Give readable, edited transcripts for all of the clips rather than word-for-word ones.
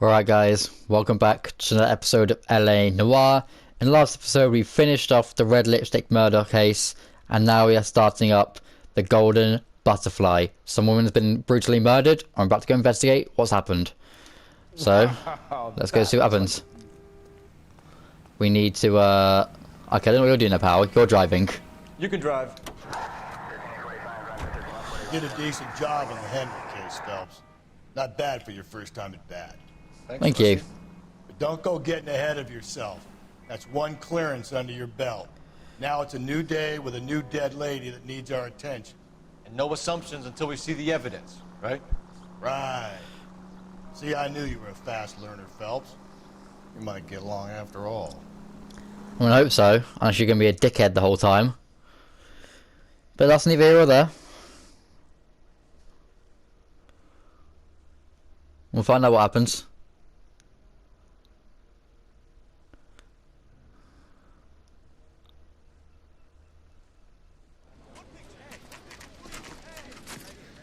Alright guys, welcome back to another episode of LA Noire. In the last episode we finished off the red lipstick murder case, and now we are starting up the golden butterfly. Some woman has been brutally murdered. I'm about to go investigate what's happened. So, let's go see what happens. We need to, okay, I don't know what you're doing now, pal. You're driving. You can drive. You did a decent job on the Henry case, Phelps. Not bad for your first time at bat. Thank you. But don't go getting ahead of yourself. That's one clearance under your belt. Now it's a new day with a new dead lady that needs our attention. And no assumptions until we see the evidence, right? Right. See, I knew you were a fast learner, Phelps. You might get along after all. I hope so, unless you're going to be a dickhead the whole time. But that's neither here or there. We'll find out what happens.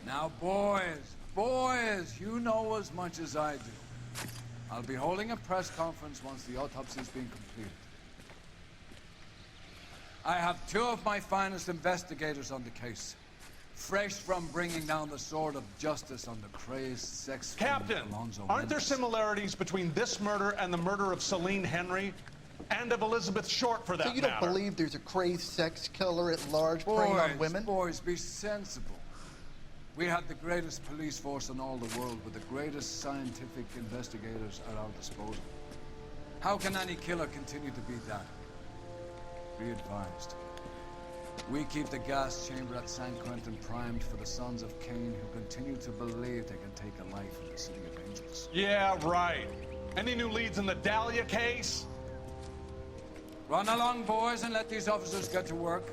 Now, boys, you know as much as I do. I'll be holding a press conference once the autopsy's been completed. I have two of my finest investigators on the case, fresh from bringing down the sword of justice on the crazed sex Captain, aren't there similarities between this murder and the murder of Celine Henry? And of Elizabeth Short, for that So you don't matter? believe there's a crazed sex killer at large preying on women? Boys, be sensible. We have the greatest police force in all the world with the greatest scientific investigators at our disposal. How can any killer continue to be that? Be advised. We keep the gas chamber at San Quentin primed for the sons of Cain who continue to believe they can take a life in the City of Angels. Yeah, right. Any new leads in the Dahlia case? Run along, boys, and let these officers get to work.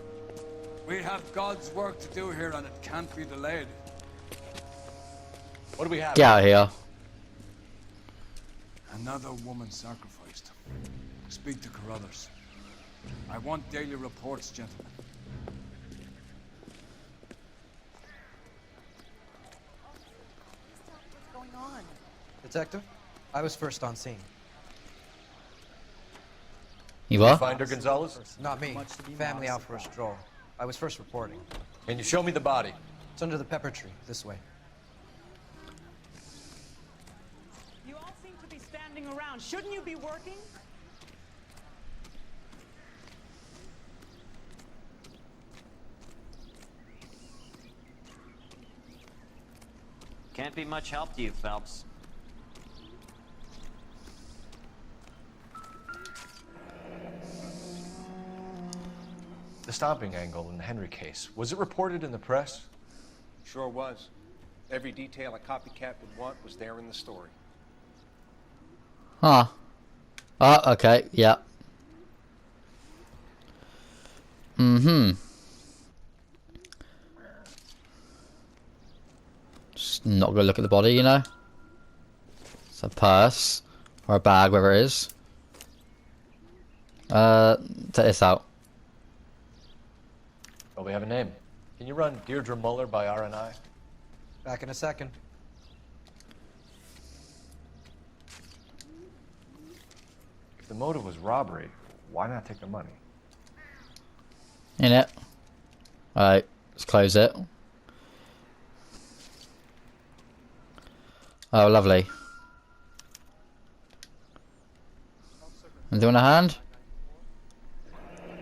We have God's work to do here, and it can't be delayed. What do we have? Get out of here. Another woman sacrificed. Speak to Carruthers. I want daily reports, gentlemen. What's going on? Detective, I was first on scene. You are? Finder Gonzalez? Not me. Family out for a stroll. I was first reporting. Can you show me the body? It's under the pepper tree, this way. You all seem to be standing around. Shouldn't you be working? Can't be much help to you, Phelps. The stomping angle in the Henry case. Was it reported in the press? Sure was. Every detail a copycat would want was there in the story. Huh. Oh, okay, yeah. Just not gonna look at the body, you know? It's a purse. Or a bag, whatever it is. Take this out. Well, we have a name. Can you run Deirdre Muller by RNI? Back in a second. If the motive was robbery, why not take the money? In it. Alright, let's close it. Oh, lovely. Anything on her hand?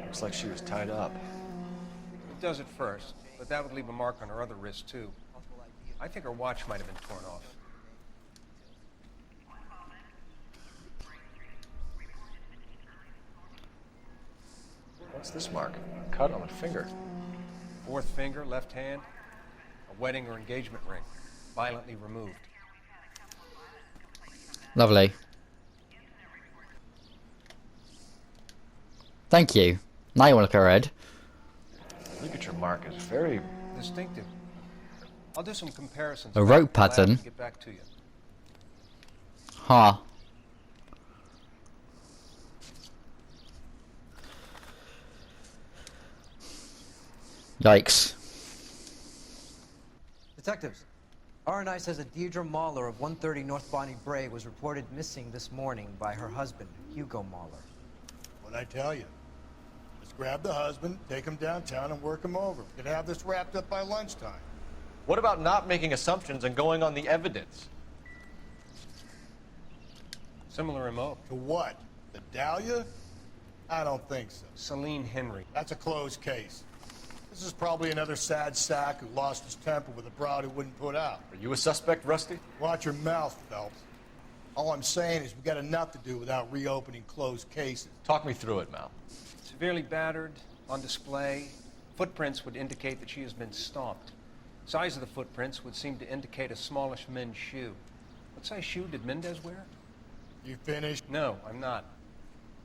Looks like she was tied up. It does at first, but that would leave a mark on her other wrist, too. I think her watch might have been torn off. What's this mark? Cut on a finger. Fourth finger, left hand, a wedding or engagement ring, violently removed. Lovely. Thank you. Now you want to look at her head. Look at your mark. It's very... Distinctive. I'll do some comparisons. A rope back to the lab pattern. and get back to you. Huh. Yikes. Detectives, R&I says a Deirdre Mahler of 130 North Bonnie Bray was reported missing this morning by her husband, Hugo Mahler. What'd I tell you? Let's grab the husband, take him downtown, and work him over. We could have this wrapped up by lunchtime. What about not making assumptions and going on the evidence? Similar MO. To what? The Dahlia? I don't think so. Celine Henry. That's a closed case. This is probably another sad sack who lost his temper with a broad who wouldn't put out. Are you a suspect, Rusty? Watch your mouth, Phelps. All I'm saying is we got enough to do without reopening closed cases. Talk me through it, Mal. Severely battered, on display. Footprints would indicate that she has been stomped. Size of the footprints would seem to indicate a smallish men's shoe. What size shoe did Mendez wear? You finished? No, I'm not.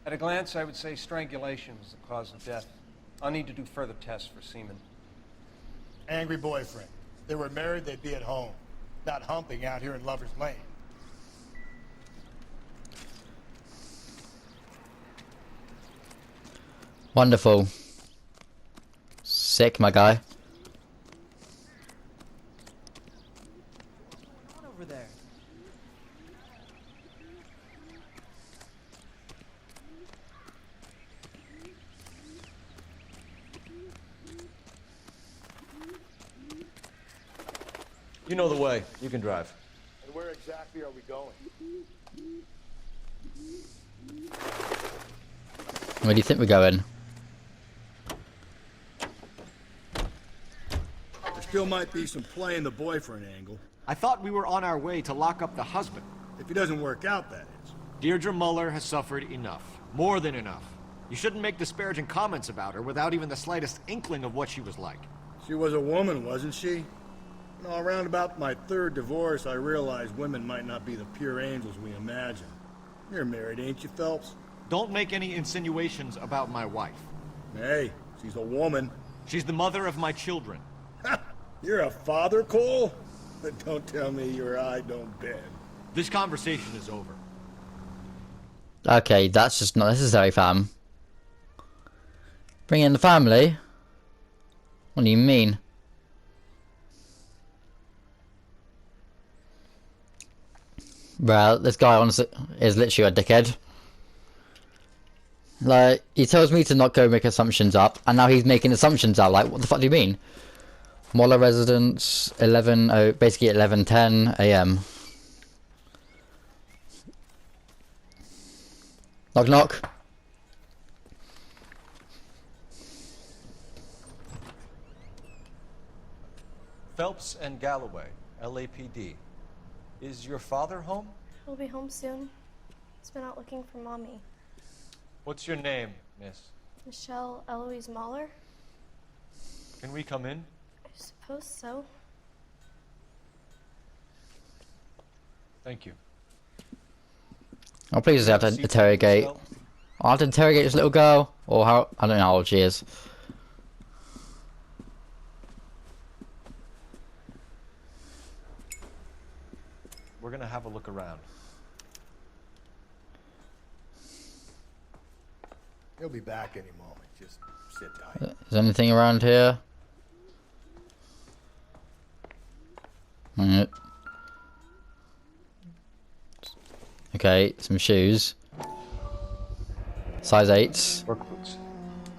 At a glance, I would say strangulation was the cause of death. I'll need to do further tests for semen. Angry boyfriend. If they were married, they'd be at home. Not humping out here in Lover's Lane. Wonderful. Sick, my guy. What's going on over there? You know the way. You can drive. And where exactly are we going? Where do you think we're going? There still might be some playing the boyfriend angle. I thought we were on our way to lock up the husband. If he doesn't work out, that is. Deirdre Muller has suffered enough. More than enough. You shouldn't make disparaging comments about her without even the slightest inkling of what she was like. She was a woman, wasn't she? You know, around about my third divorce, I realized women might not be the pure angels we imagine. You're married, ain't you, Phelps? Don't make any insinuations about my wife. Hey, she's a woman. She's the mother of my children. You're a father, Cole? But don't tell me your eye don't bend. This conversation is over. Okay, that's just not necessary, fam. Bring in the family? What do you mean? Bro, this guy honestly is literally a dickhead. Like, he tells me to not go make assumptions up, and now he's making assumptions out. Like, what the fuck do you mean? Moller residence, 11, basically 11:10 a.m. Knock knock. Phelps and Galloway, LAPD. Is your father home? He'll be home soon. He's been out looking for Mommy. What's your name, miss? Michelle Eloise Mahler? Can we come in? I suppose so. Thank you. I'll please have to interrogate. I'll have to interrogate this little girl, or how, I don't know how old she is. We're gonna have a look around. He'll be back any moment. Just sit tight. Is there anything around here? Alright. Okay, some shoes. Size 8s. Work boots.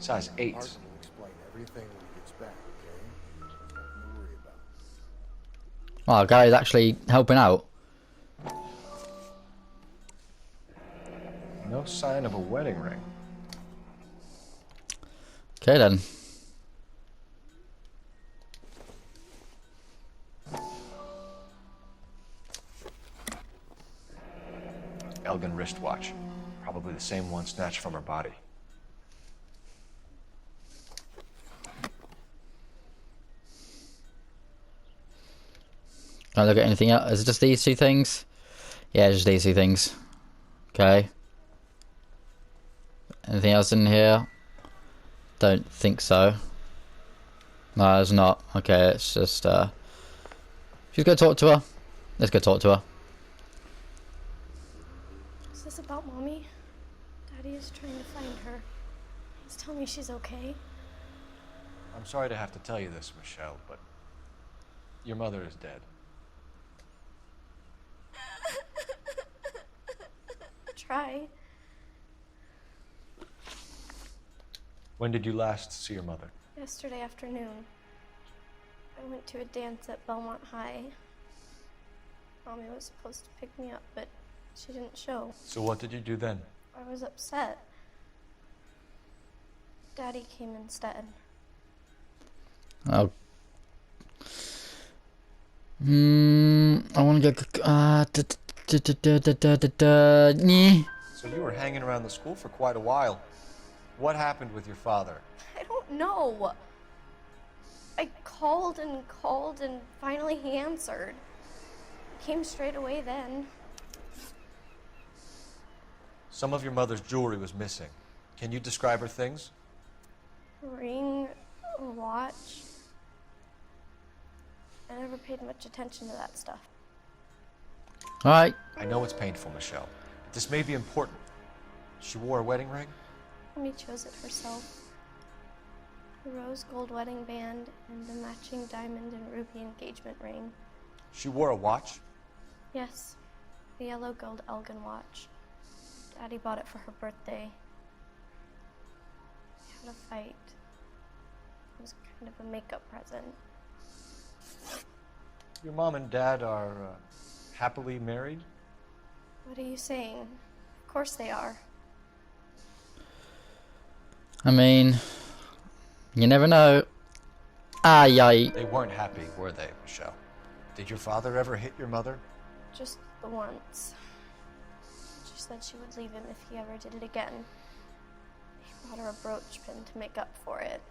Size 8s. Martin will explain everything when he gets back, okay? Nothing to worry about. Oh, Gary's actually helping out. No sign of a wedding ring. Okay then. Elgin wristwatch. Probably the same one snatched from her body. Can I look at anything else? Is it just these two things? Yeah, just these two things. Okay. Anything else in here? Don't think so. No, there's not. Okay, it's just she's gonna talk to her. Let's go talk to her. Is this about Mommy? Daddy is trying to find her. He's telling me she's okay. I'm sorry to have to tell you this, Michelle, but your mother is dead. try. When did you last see your mother? Yesterday afternoon. I went to a dance at Belmont High. Mommy was supposed to pick me up, but she didn't show. So what did you do then? I was upset. Daddy came instead. Oh. I want to go. So you were hanging around the school for quite a while. What happened with your father? I don't know. I called and finally he answered. He came straight away then. Some of your mother's jewelry was missing. Can you describe her things? A ring, a watch. I never paid much attention to that stuff. Alright. I know it's painful, Michelle, but this may be important. She wore a wedding ring? Mommy chose it herself. A rose gold wedding band and a matching diamond and ruby engagement ring. She wore a watch? Yes, a yellow gold Elgin watch. Daddy bought it for her birthday. We had a fight. It was kind of a makeup present. Your mom and dad are happily married? What are you saying? Of course they are. I mean, you never know. Yay. They weren't happy, were they, Michelle? Did your father ever hit your mother? Just the once. She said she would leave him if he ever did it again. He bought her a brooch pin to make up for it.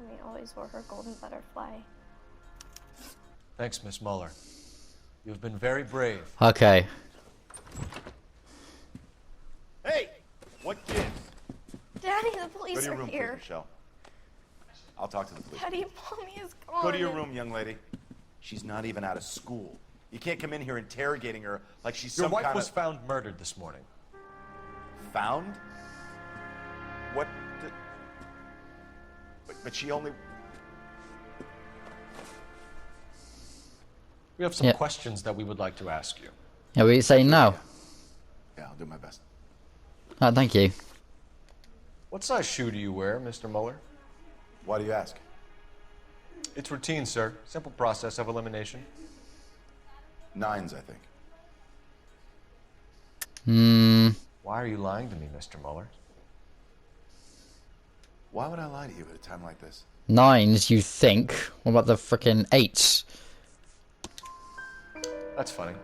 And he always wore her golden butterfly. Thanks, Miss Muller. You've been very brave. Okay. Hey! What gives? Daddy, the police Go to your are room, here. please, Michelle. I'll talk to the police. Daddy, Mommy is gone. Go to your room, young lady. She's not even out of school. You can't come in here interrogating her like she's Your some wife kind was of... found murdered this morning. Found? What the... But she only... We have some Yeah. questions that we would like to ask you. Yeah, what are you saying now? Yeah, I'll do my best. Oh, thank you. What size shoe do you wear, Mr. Muller? Why do you ask? It's routine, sir. Simple process of elimination. 9s, I think. Why are you lying to me, Mr. Muller? Why would I lie to you at a time like this? 9s, you think? What about the frickin' 8s? That's funny.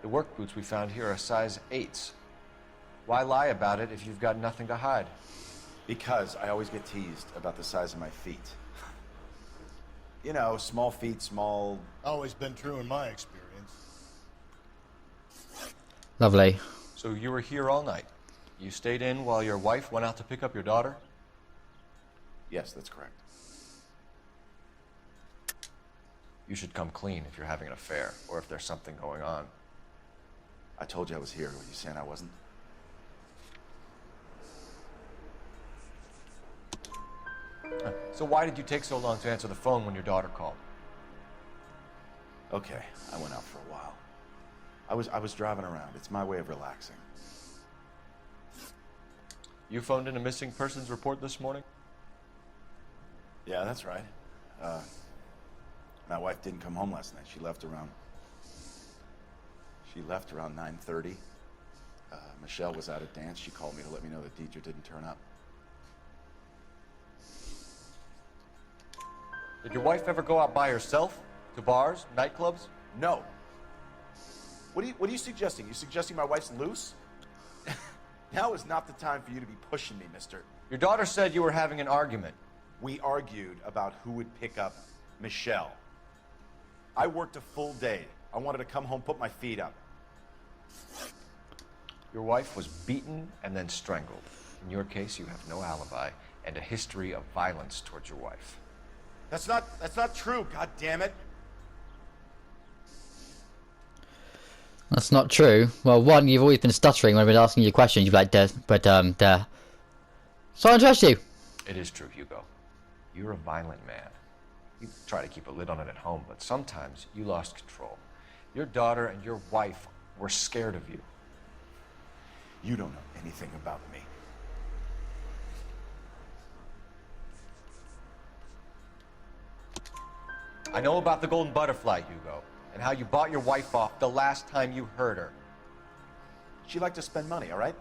The work boots we found here are size 8s. Why lie about it if you've got nothing to hide? Because I always get teased about the size of my feet. You know, small feet, small... Always been true in my experience. Lovely. So you were here all night. You stayed in while your wife went out to pick up your daughter? Yes, that's correct. You should come clean if you're having an affair, or if there's something going on. I told you I was here. Were you saying I wasn't? So why did you take so long to answer the phone when your daughter called? Okay, I went out for a while. I was driving around. It's my way of relaxing. You phoned in a missing persons report this morning? Yeah, that's right. My wife didn't come home last night. She left around 9:30. Michelle was at a dance. She called me to let me know that Deidre didn't turn up. Did your wife ever go out by herself? To bars, nightclubs? No. What are you suggesting? You suggesting my wife's loose? Now is not the time for you to be pushing me, mister. Your daughter said you were having an argument. We argued about who would pick up Michelle. I worked a full day. I wanted to come home, put my feet up. Your wife was beaten and then strangled. In your case, you have no alibi and a history of violence towards your wife. That's not true, god damn it. That's not true. Well, one, you've always been stuttering when I've been asking you questions. You're like, duh. So I don't trust you. It is true, Hugo. You're a violent man. You try to keep a lid on it at home, but sometimes you lost control. Your daughter and your wife were scared of you. You don't know anything about me. I know about the Golden Butterfly, Hugo, and how you bought your wife off the last time you heard her. She liked to spend money, all right?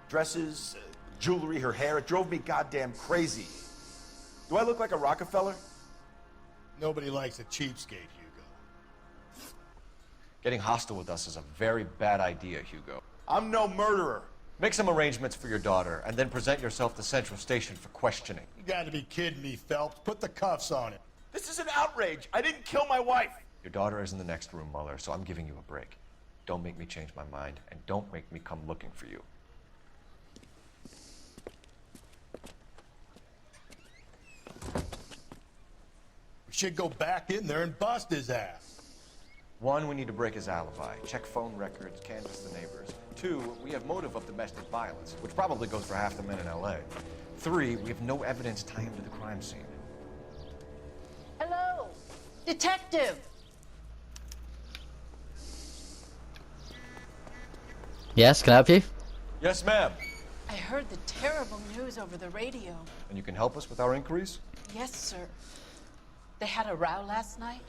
Dresses, jewelry, her hair. It drove me goddamn crazy. Do I look like a Rockefeller? Nobody likes a cheapskate, Hugo. Getting hostile with us is a very bad idea, Hugo. I'm no murderer. Make some arrangements for your daughter, and then present yourself to Central Station for questioning. You gotta be kidding me, Phelps. Put the cuffs on him. This is an outrage. I didn't kill my wife. Your daughter is in the next room, Mueller, so I'm giving you a break. Don't make me change my mind, and don't make me come looking for you. We should go back in there and bust his ass. 1, we need to break his alibi. Check phone records, canvass the neighbors. 2, we have motive of domestic violence, which probably goes for half the men in L.A. 3, we have no evidence tying him to the crime scene. Hello, detective. Yes, can I help you? Yes, ma'am. I heard the terrible news over the radio. And you can help us with our inquiries? Yes, sir. They had a row last night.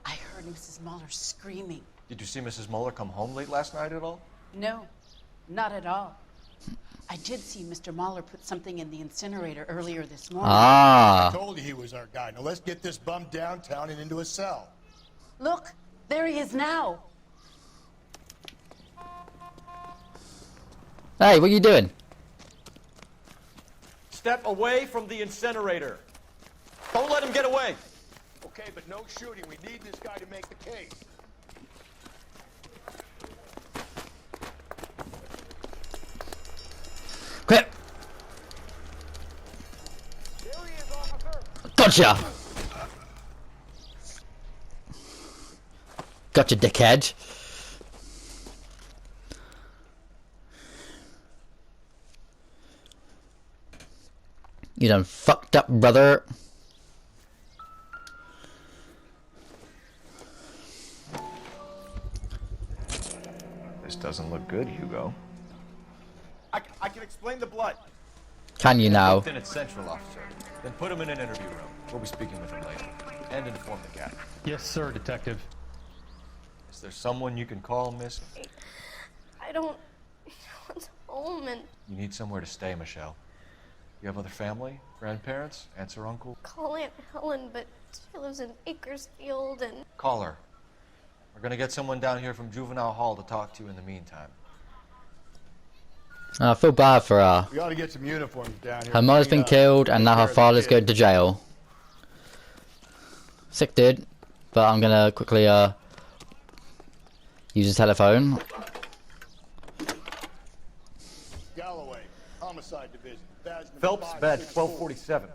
I heard Mrs. Mueller screaming. Did you see Mrs. Mueller come home late last night at all? No, not at all. I did see Mr. Mueller put something in the incinerator earlier this morning. I told you he was our guy. Now let's get this bum downtown and into a cell. Look, there he is now. Hey, what are you doing? Step away from the incinerator. Don't let him get away. Okay, but no shooting. We need this guy to make the case. Quick! Gotcha! Gotcha, dickhead. You done fucked up, brother. This doesn't look good, Hugo. I can explain the blood. Can you now? Booked in at Central, officer. Then put him in an interview room. We'll be speaking with him later. And inform the captain. Yes, sir, detective. Is there someone you can call, miss? I don't want home and You need somewhere to stay, Michelle. You have other family? Grandparents? Aunts or uncle? call Aunt Helen, but she lives in Bakersfield and... Call her. We're gonna get someone down here from Juvenile Hall to talk to you in the meantime. I feel bad for her. We ought to get some uniforms down here. Her mother's been killed and now her father's going to jail. Sick dude. But I'm gonna quickly use his telephone. Galloway, Homicide Division. Phelps, bed 1247.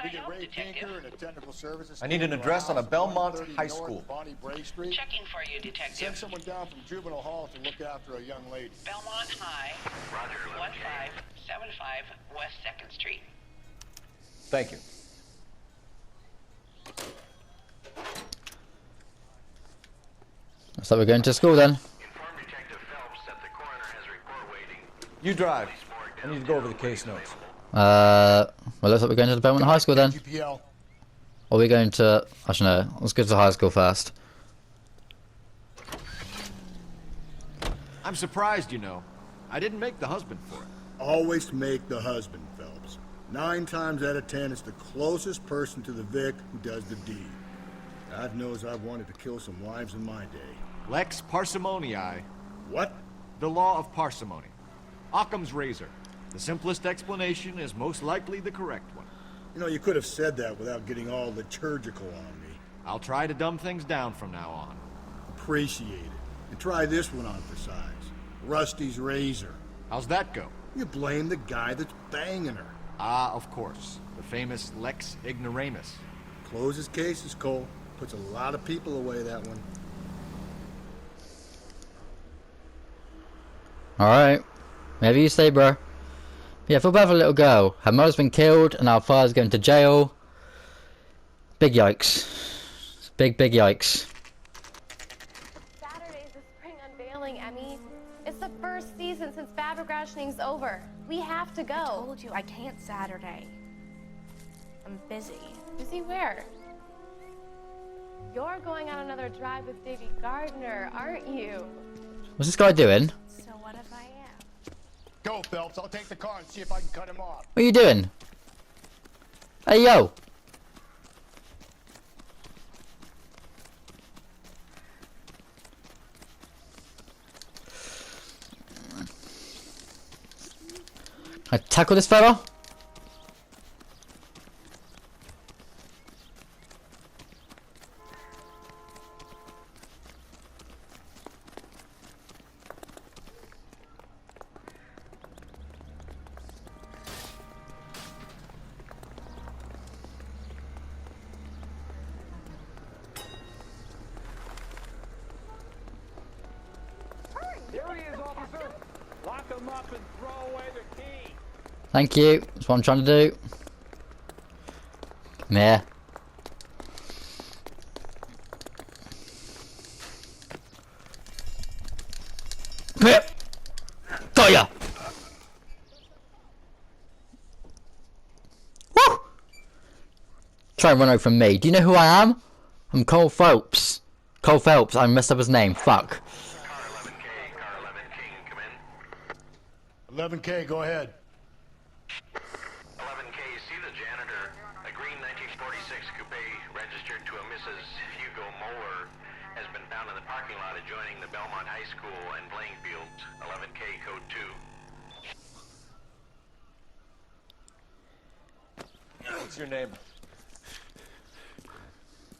We get Ray Tinker and a technical services. I need an address on a Belmont High School. Bonnie Bray Street. Checking for you, detective. Send someone down from Juvenile Hall to look after a young lady. Belmont High, 1575 West 2nd Street. Thank you. Looks like we're going to school then. You drive. I need to go over the case notes. Well, looks like we're going to the Belmont High School then. GPL. Or are we going to... Actually, no. Let's go to the high school first. I'm surprised, you know. I didn't make the husband for it. Always make the husband, Phelps. 9 times out of 10, it's the closest person to the Vic who does the deed. God knows I've wanted to kill some wives in my day. Lex parsimoniae. What? The law of parsimony. Occam's razor. The simplest explanation is most likely the correct one. You know, you could have said that without getting all liturgical on me. I'll try to dumb things down from now on. Appreciate it. And try this one on for size. Rusty's razor. How's that go? You blame the guy that's banging her. Ah, of course. The famous Lex ignoramus. Closes cases, Cole. Puts a lot of people away, that one. Alright. Maybe you say, bro. Yeah, feel bad for a little girl. Her mother's been killed and our father's going to jail. Big yikes. Big yikes. Saturdays the spring unveiling, Emmy. It's the first season since fabric rationing's over. We have to go. I told you I can't Saturday. I'm busy. Busy where? You're going on another drive with Davy Gardner, aren't you? What's this guy doing? So what if I am? Go, Phelps. I'll take the car and see if I can cut him off. What are you doing? Hey, yo! Can I tackle this fella? Here he is, officer. Lock him up and throw away the key. Thank you. That's what I'm trying to do. Come here. Come here. Got ya. Woo! Try and run away from me. Do you know who I am? I'm Cole Phelps. Cole Phelps. I messed up his name. Fuck. 11K, go ahead. 11K, see the janitor. A green 1946 coupe registered to a Mrs. Hugo Moeller has been found in the parking lot adjoining the Belmont High School and playing fields. 11K, code 2. What's your name?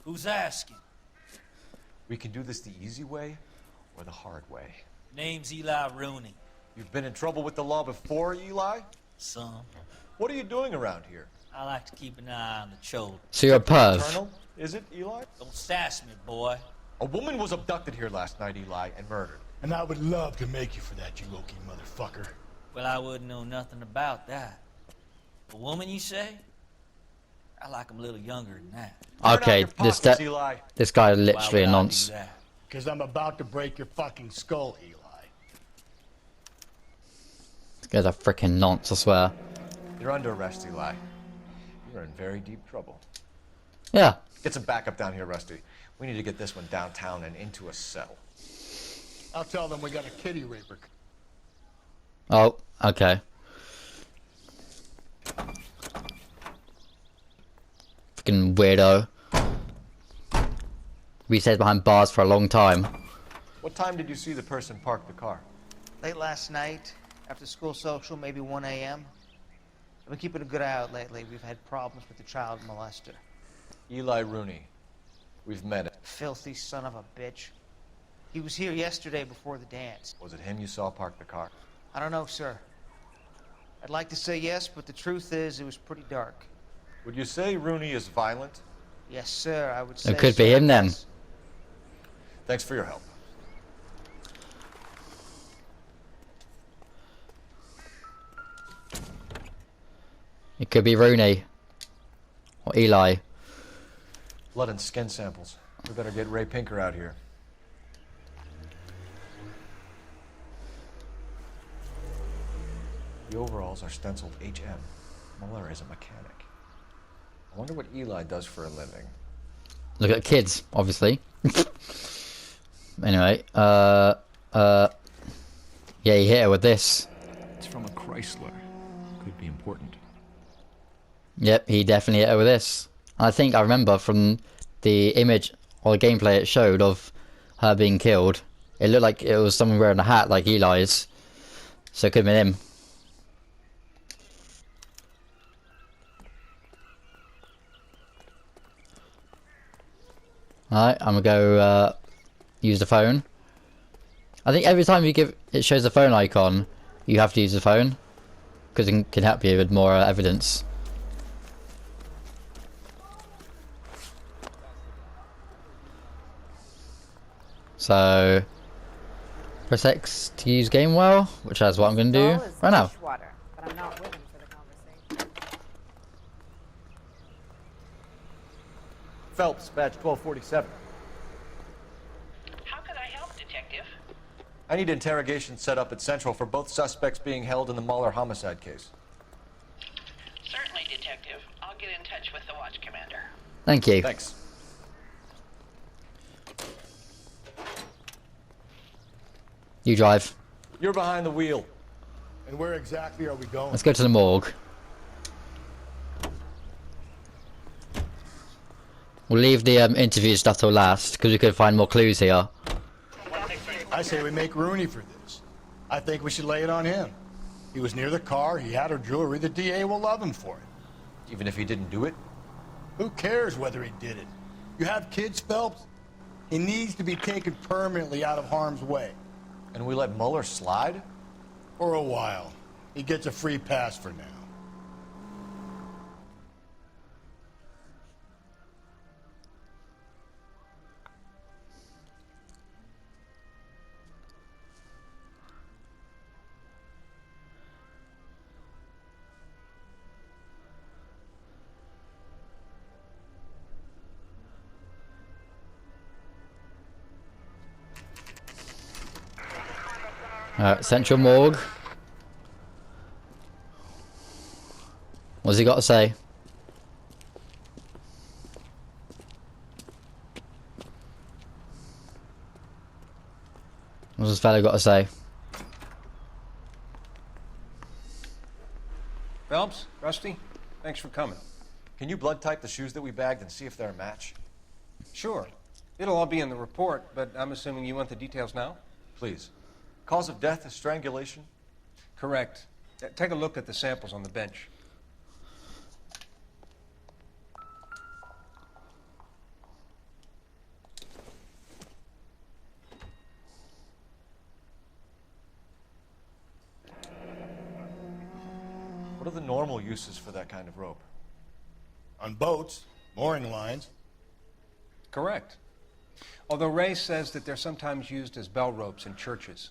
Who's asking? We can do this the easy way or the hard way. Name's Eli Rooney. You've been in trouble with the law before, Eli? Some. What are you doing around here? I like to keep an eye on the children. So you're a perv. Eternal? Is it, Eli? Don't sass me, boy. A woman was abducted here last night, Eli, and murdered. And I would love to make you for that, you low-key motherfucker. Well, I wouldn't know nothing about that. A woman, you say? I like 'em a little younger than that. Okay, this guy is literally a nonce. Because I'm about to break your fucking skull, Eli. This guy's a freaking nonce, I swear. You're under arrest, Eli. You're in very deep trouble. Yeah. Get some backup down here, Rusty. We need to get this one downtown and into a cell. I'll tell them we got a kitty raper. Oh, okay. Freaking weirdo. We stayed behind bars for a long time. What time did you see the person park the car? Late last night, after school social, maybe 1 a.m. I've been keeping a good eye out lately. We've had problems with the child molester. Eli Rooney. We've met him. Filthy son of a bitch. He was here yesterday before the dance. Was it him you saw park the car? I don't know, sir. I'd like to say yes, but the truth is it was pretty dark. Would you say Rooney is violent? Yes, sir, I would say It could be him then. Thanks for your help. It could be Rooney. Or Eli. Blood and skin samples. We better get Ray Pinker out here. The overalls are stenciled HM. Muller is a mechanic. I wonder what Eli does for a living. Look at the kids, obviously. Anyway, yeah, he hit her with this. It's from a Chrysler. Could be important. Yep, he definitely hit her with this. I think I remember from the image or the gameplay it showed of her being killed. It looked like it was someone wearing a hat like Eli's. So it could have been him. Alright, I'm gonna go use the phone. I think every time you give it shows the phone icon, you have to use the phone because it can help you with more evidence. So press X to use game well, which is what I'm gonna do right now. But I'm not with him for the conversation. Phelps, badge 1247. How could I help, Detective? I need interrogation set up at Central for both suspects being held in the Mahler homicide case. Certainly, Detective. I'll get in touch with the watch commander. Thank you. Thanks. You drive. You're behind the wheel. And where exactly are we going? Let's go to the morgue. We'll leave the interview stuff till last, because we could find more clues here. I say we make Rooney for this. I think we should lay it on him. He was near the car, he had her jewelry, the DA will love him for it. Even if he didn't do it? Who cares whether he did it? You have kids, Phelps? He needs to be taken permanently out of harm's way. And we let Mueller slide? For a while. He gets a free pass for now. Central Morgue. What's he got to say? What's this fella got to say? Phelps, Rusty, thanks for coming. Can you blood type the shoes that we bagged and see if they're a match? Sure. It'll all be in the report, but I'm assuming you want the details now? Please. Cause of death is strangulation? Correct. Take a look at the samples on the bench. What are the normal uses for that kind of rope? On boats, mooring lines. Correct. Although Ray says that they're sometimes used as bell ropes in churches.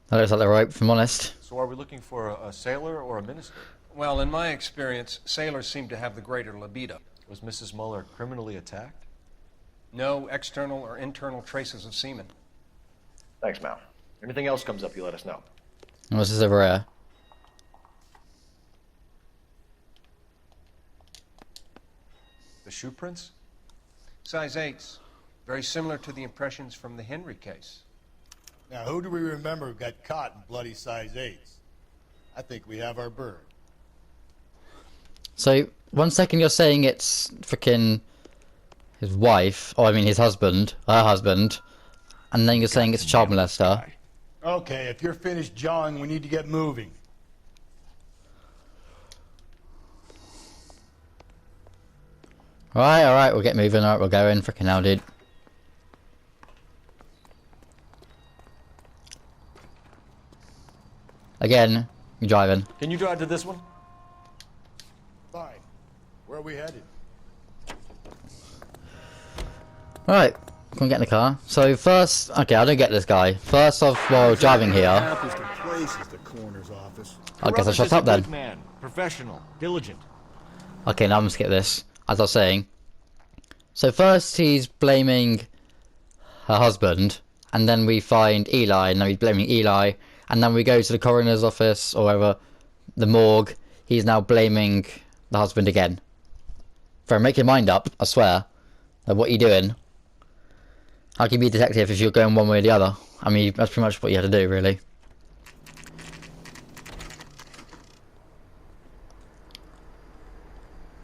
That looks like the rope, if I'm honest. So are we looking for a sailor or a minister? Well, in my experience, sailors seem to have the greater libido. Was Mrs. Mueller criminally attacked? No external or internal traces of semen. Thanks, Mal. Anything else comes up, you let us know. What's this over here? The shoe prints? Size 8s. Very similar to the impressions from the Henry case. Now, who do we remember who got caught in bloody size 8s? I think we have our bird. So, 1 second you're saying it's freaking his wife, or I mean his husband, her husband, and then you're saying it's a child molester. Okay, if you're finished jawing, we need to get moving. Alright, we'll get moving. Alright, we'll go in. Freaking hell, dude. Again, you're driving. Can you drive to this one? Fine. Where are we headed? Alright, come on, get in the car. So first, okay, I don't get this guy. First off, while driving here, Happens to places, the coroner's office. I guess I shut up then. Good man, professional, diligent. Okay, now I'm gonna skip this. As I was saying. So first he's blaming her husband, and then we find Eli, and then he's blaming Eli, and then we go to the coroner's office, or wherever, the morgue. He's now blaming the husband again. Bro, make your mind up, I swear. Like, what are you doing? How can you be a detective if you're going one way or the other? I mean, that's pretty much what you had to do, really.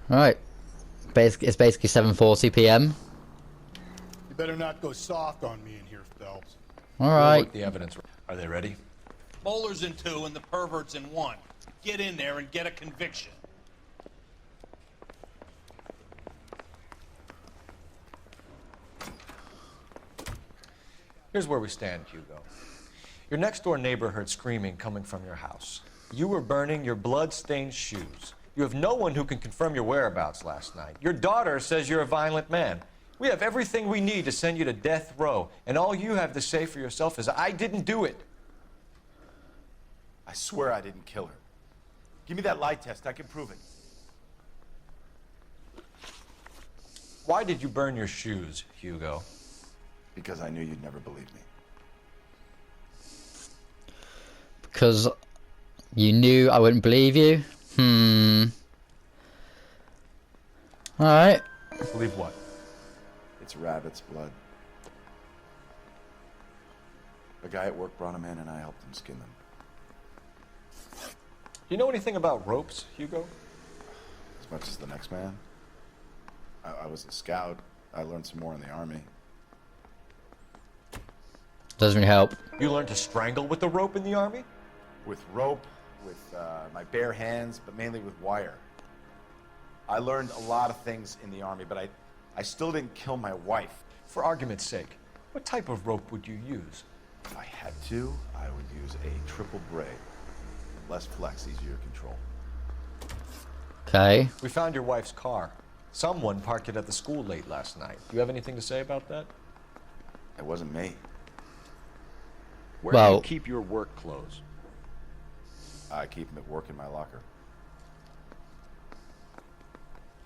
Alright. It's basically 7:40 PM. You better not go soft on me in here, Phelps. Alright. The evidence. Are they ready? Bowler's in 2 and the pervert's in 1. Get in there and get a conviction. Here's where we stand, Hugo. Your next-door neighbor heard screaming coming from your house. You were burning your blood-stained shoes. You have no one who can confirm your whereabouts last night. Your daughter says you're a violent man. We have everything we need to send you to death row, and all you have to say for yourself is, I didn't do it. I swear I didn't kill her. Give me that lie test. I can prove it. Why did you burn your shoes, Hugo? Because I knew you'd never believe me. Because you knew I wouldn't believe you? Alright. Believe what? It's rabbit's blood. A guy at work brought him in and I helped him skin them. Do you know anything about ropes, Hugo? As much as the next man. I was a scout. I learned some more in the army. Doesn't really help. You learned to strangle with the rope in the army? With rope, with my bare hands, but mainly with wire. I learned a lot of things in the army, but I still didn't kill my wife. For argument's sake, what type of rope would you use? If I had to, I would use a triple braid. Less flex, easier control. Okay. We found your wife's car. Someone parked it at the school late last night. Do you have anything to say about that? It wasn't me. Where do you keep your work clothes? I keep them at work in my locker.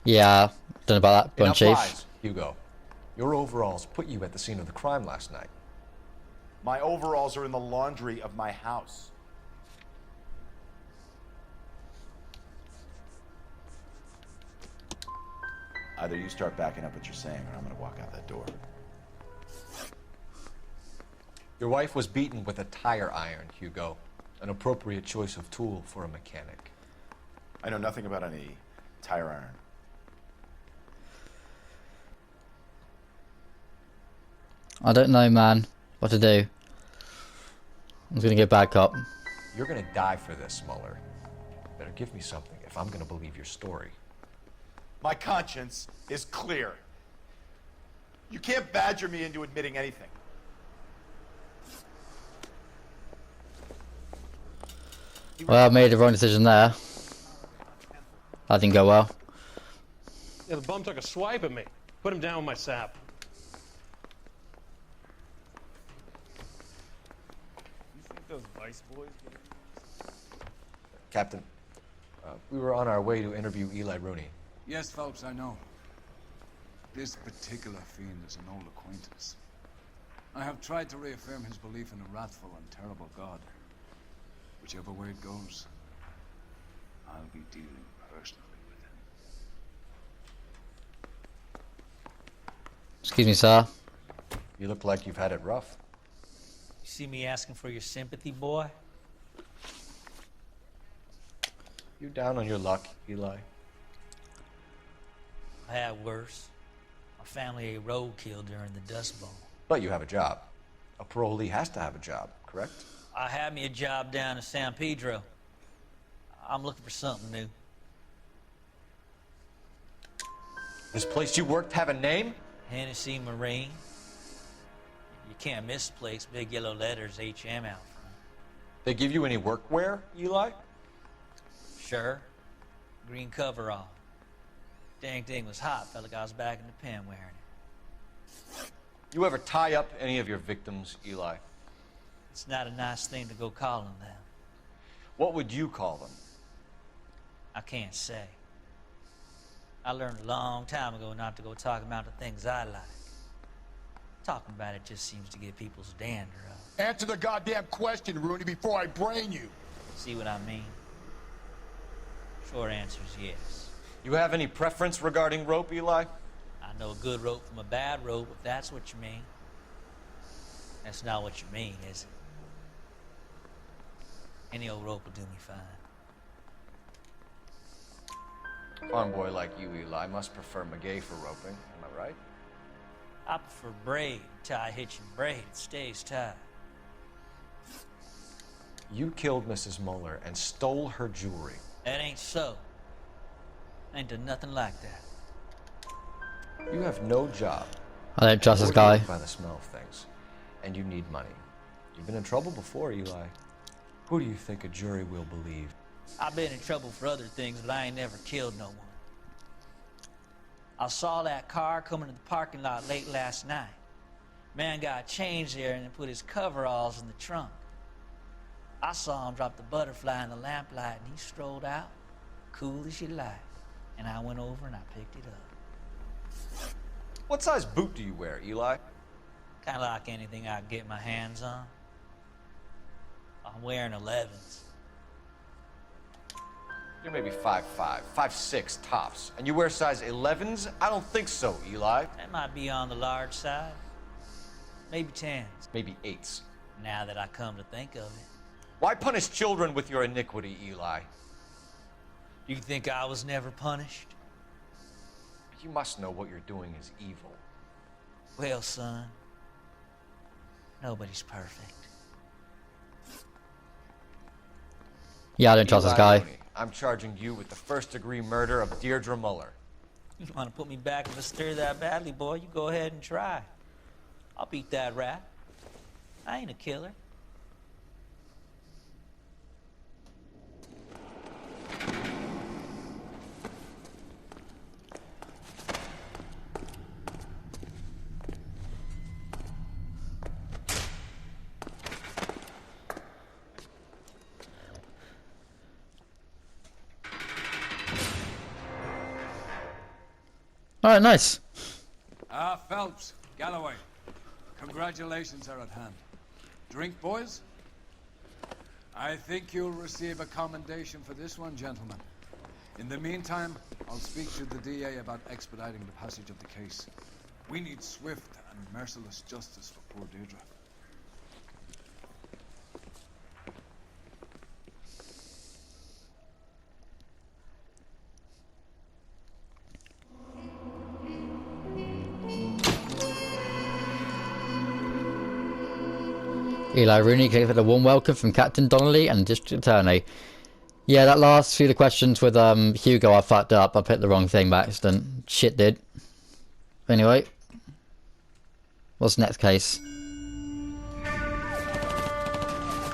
Yeah, don't know about that, Enough Chief. lies, Hugo. Your overalls put you at the scene of the crime last night. My overalls are in the laundry of my house. Either you start backing up what you're saying, or I'm gonna walk out that door. Your wife was beaten with a tire iron, Hugo. An appropriate choice of tool for a mechanic. I know nothing about any tire iron. I don't know, man, what to do. I'm gonna get back up. You're gonna die for this, Mueller. Better give me something if I'm gonna believe your story. My conscience is clear. You can't badger me into admitting anything. Well, I made the wrong decision there. That didn't go well. Yeah, the bum took a swipe at me. Put him down with my sap. You think those Vice boys Captain, we were on our way to interview Eli Rooney. Yes, Phelps, I know. This particular fiend is an old acquaintance. I have tried to reaffirm his belief in a wrathful and terrible God. Whichever way it goes, I'll be dealing personally with him. Excuse me, sir. You look like you've had it rough. You see me asking for your sympathy, boy? You down on your luck, Eli? I had worse. My family ate roadkill during the Dust Bowl. But you have a job. A parolee has to have a job, correct? I had me a job down in San Pedro. I'm looking for something new. This place you worked have a name? Hennessy Marine. You can't miss the place. Big yellow letters, HM out front. They give you any workwear, Eli? Sure. Green coverall. Dang thing was hot. Felt like I was back in the pen wearing it. You ever tie up any of your victims, Eli? It's not a nice thing to go calling them. What would you call them? I can't say. I learned a long time ago not to go talking about the things I like. Talking about it just seems to get people's dander up. Answer the goddamn question, Rooney, before I brain you. See what I mean? Short answer is yes. You have any preference regarding rope, Eli? I know a good rope from a bad rope, if that's what you mean. That's not what you mean, is it? Any old rope will do me fine. Farm boy like you, Eli, must prefer Magay for roping. Am I right? I prefer braid, tie, hitch, and braid. It stays tied. You killed Mrs. Mueller and stole her jewelry. That ain't so. I ain't done nothing like that. You have no job. I don't trust this guy. By the smell of things. And you need money. You've been in trouble before, Eli. Who do you think a jury will believe? I've been in trouble for other things, but I ain't never killed no one. I saw that car coming to the parking lot late last night. Man got changed there and then put his coveralls in the trunk. I saw him drop the butterfly in the lamplight and he strolled out, cool as you like. And I went over and I picked it up. What size boot do you wear, Eli? Kind of like anything I can get my hands on. I'm wearing 11s. You're maybe 5'5", 5'6" tops. And you wear size 11s? I don't think so, Eli. That might be on the large side. Maybe 10s. Maybe 8s. Now that I come to think of it. Why punish children with your iniquity, Eli? You think I was never punished? You must know what you're doing is evil. Well, son, nobody's perfect. Yeah, I don't trust this guy. I'm charging you with the first-degree murder of Deirdre Muller. You want to put me back in the stir that badly, boy? You go ahead and try. I'll beat that rap. I ain't a killer. Alright, nice. Phelps, Galloway, congratulations are at hand. Drink, boys? I think you'll receive a commendation for this one, gentlemen. In the meantime, I'll speak to the DA about expediting the passage of the case. We need swift and merciless justice for poor Deirdre. Eli Rooney gave it a warm welcome from Captain Donnelly and District Attorney. Yeah, that last few questions with Hugo, I fucked up. I picked the wrong thing by accident. Shit, did. Anyway, what's the next case?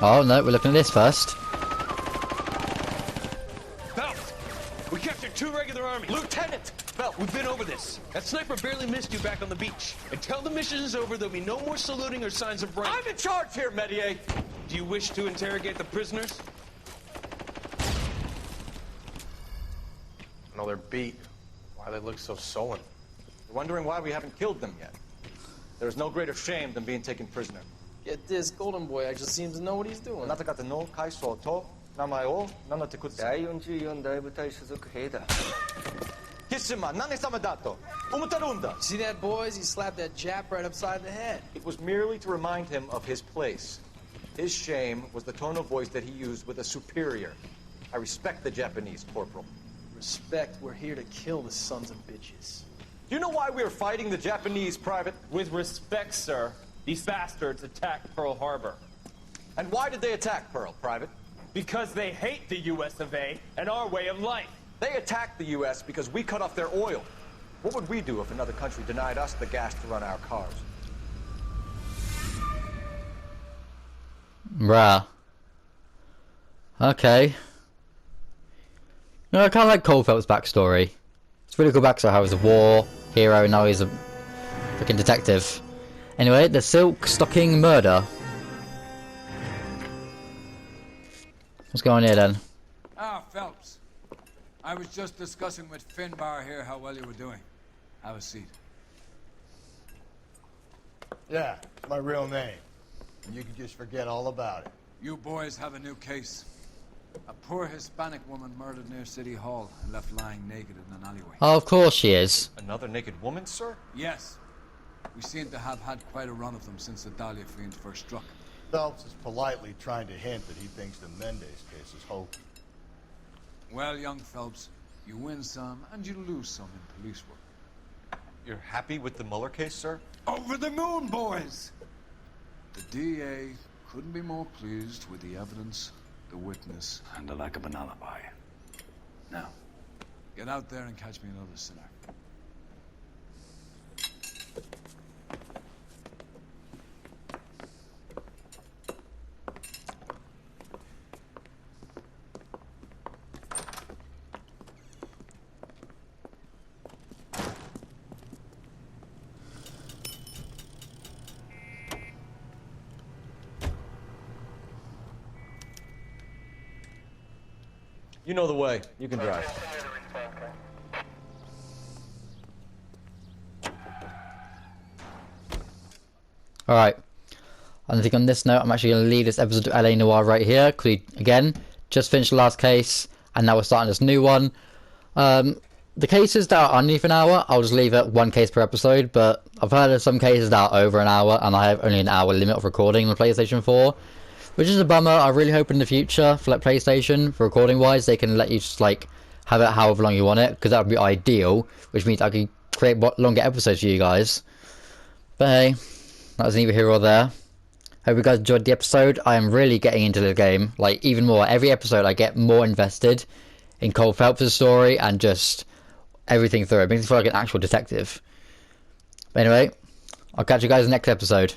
Oh no, we're looking at this first. Phelps, we captured 2 regular army. Lieutenant! Phelps, we've been over this. That sniper barely missed you back on the beach. Until the mission is over, there'll be no more saluting or signs of rank. I'm in charge here, Medier! Do you wish to interrogate the prisoners? No, they're beat. Why they look so sullen? You're wondering why we haven't killed them yet. There's no greater shame than being taken prisoner. Yet this golden boy actually seems to know what he's doing. See that, boys? He slapped that Jap right upside the head. It was merely to remind him of his place. His shame was the tone of voice that he used with a superior. I respect the Japanese, Corporal. Respect, we're here to kill the sons of bitches. Do you know why we are fighting the Japanese, Private? With respect, sir, these bastards attacked Pearl Harbor. And why did they attack Pearl, Private? Because they hate the US of A and our way of life. They attacked the US because we cut off their oil. What would we do if another country denied us the gas to run our cars? Bruh. Okay. No, I kind of like Cole Phelps' backstory. It's really cool backstory how he was a war hero and now he's a freaking detective. Anyway, the silk stocking murder. What's going on here then? Phelps. I was just discussing with Finbar here how well you were doing. Have a seat. Yeah, it's my real name. And you can just forget all about it. You boys have a new case. A poor Hispanic woman murdered near City Hall and left lying naked in an alleyway. Oh, of course she is. Another naked woman, sir? Yes. We seem to have had quite a run of them since the Dahlia fiend first struck. Phelps is politely trying to hint that he thinks the Mendez case is hokey. Well, young Phelps, you win some and you lose some in police work. You're happy with the Mueller case, sir? Over the moon, boys! The DA couldn't be more pleased with the evidence, the witness, and the lack of an alibi. Now, get out there and catch me another sinner. You know the way. You can drive. Alright. I think on this note, I'm actually going to leave this episode of LA Noire right here, because we, again, just finished the last case, and now we're starting this new one. The cases that are underneath an hour, I'll just leave it one case per episode, but I've heard of some cases that are over an hour, and I have only an hour limit of recording on PlayStation 4, which is a bummer. I really hope in the future, for like PlayStation, for recording wise, they can let you just like have it however long you want it, because that would be ideal, which means I can create longer episodes for you guys. But hey, that was neither here or there. Hope you guys enjoyed the episode. I am really getting into the game, like even more. Every episode I get more invested in Cole Phelps' story and just everything through it. It makes me feel like an actual detective. But anyway, I'll catch you guys in the next episode.